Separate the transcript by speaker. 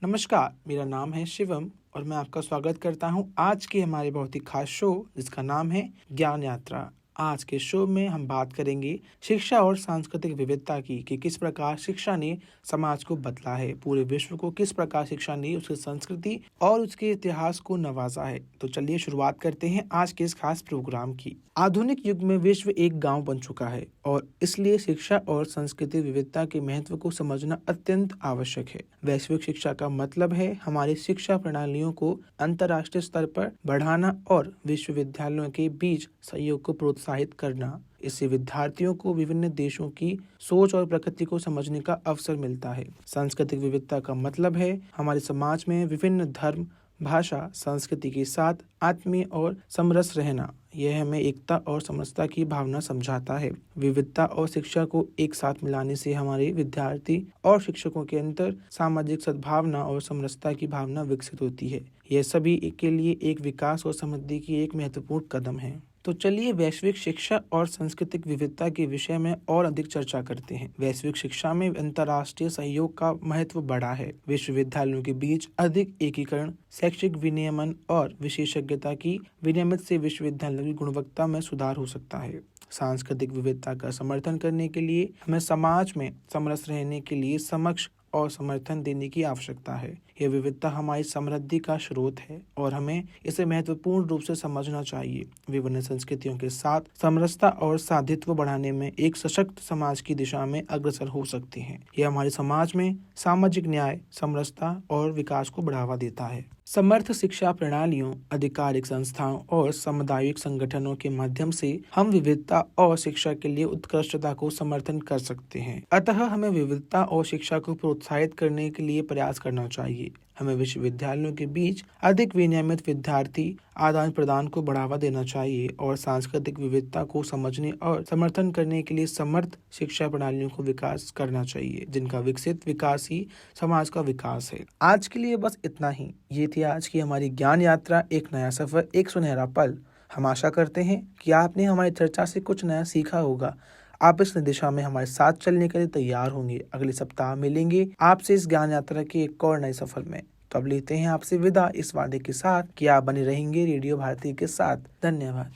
Speaker 1: नमस्कार, मेरा नाम है शिवम और मैं आपका स्वागत करता हूं आज के हमारे बहुत ही खास शो जिसका नाम है ज्ञान यात्रा। आज के शो में हम बात करेंगे शिक्षा और सांस्कृतिक विविधता की कि किस प्रकार शिक्षा ने समाज को बदला है, पूरे विश्व को किस प्रकार शिक्षा ने उसकी संस्कृति और उसके इतिहास को नवाजा है। तो चलिए शुरुआत करते हैं आज के इस खास प्रोग्राम की। आधुनिक युग में विश्व एक गांव बन चुका है और इसलिए शिक्षा और सांस्कृतिक विविधता के महत्व को समझना अत्यंत आवश्यक है। वैश्विक शिक्षा का मतलब है हमारी शिक्षा प्रणालियों को अंतर्राष्ट्रीय स्तर पर बढ़ाना और विश्वविद्यालयों के बीच सहयोग को प्रोत्साहित करना। इससे विद्यार्थियों को विभिन्न देशों की सोच और प्रकृति को समझने का अवसर मिलता है। सांस्कृतिक विविधता का मतलब है हमारे समाज में विभिन्न धर्म, भाषा, संस्कृति के साथ आत्मीय और समरस रहना। यह हमें एकता और समरसता की भावना समझाता है। विविधता और शिक्षा को एक साथ मिलाने से हमारे विद्यार्थी और शिक्षकों के अंदर सामाजिक सद्भावना और समरसता की भावना विकसित होती है। यह सभी के लिए एक विकास और समृद्धि की एक महत्वपूर्ण कदम है। तो चलिए वैश्विक शिक्षा और सांस्कृतिक विविधता के विषय में और अधिक चर्चा करते हैं। वैश्विक शिक्षा में अंतर्राष्ट्रीय सहयोग का महत्व बढ़ा है। विश्वविद्यालयों के बीच अधिक एकीकरण, शैक्षिक विनियमन और विशेषज्ञता की विनियमित से विश्वविद्यालयों की गुणवत्ता में सुधार हो सकता है। सांस्कृतिक विविधता का समर्थन करने के लिए हमें समाज में समरस रहने के लिए समक्ष और समर्थन देने की आवश्यकता है। यह विविधता हमारी समृद्धि का स्रोत है और हमें इसे महत्वपूर्ण रूप से समझना चाहिए। विभिन्न संस्कृतियों के साथ समरसता और साधित्व बढ़ाने में एक सशक्त समाज की दिशा में अग्रसर हो सकते हैं। यह हमारे समाज में सामाजिक न्याय, समरसता और विकास को बढ़ावा देता है। समर्थ शिक्षा प्रणालियों, आधिकारिक संस्थाओं और सामुदायिक संगठनों के माध्यम से हम विविधता और शिक्षा के लिए उत्कृष्टता को समर्थन कर सकते हैं। अतः हमें विविधता और शिक्षा को प्रोत्साहित करने के लिए प्रयास करना चाहिए। हमें विश्वविद्यालयों के बीच अधिक विनियमित विद्यार्थी आदान प्रदान को बढ़ावा देना चाहिए और सांस्कृतिक विविधता को समझने और समर्थन करने के लिए समर्थ शिक्षा प्रणालियों को विकास करना चाहिए, जिनका विकसित विकास ही समाज का विकास है। आज के लिए बस इतना ही। ये थी आज की हमारी ज्ञान यात्रा, एक नया सफर, एक सुनहरा पल। हम आशा करते हैं कि आपने हमारी चर्चा से कुछ नया सीखा होगा। आप इस दिशा में हमारे साथ चलने के लिए तैयार होंगे। अगले सप्ताह मिलेंगे आपसे इस ज्ञान यात्रा के एक और नए सफर में। तो अब लेते हैं आपसे विदा इस वादे के साथ कि आप बने रहेंगे रेडियो भारती के साथ। धन्यवाद।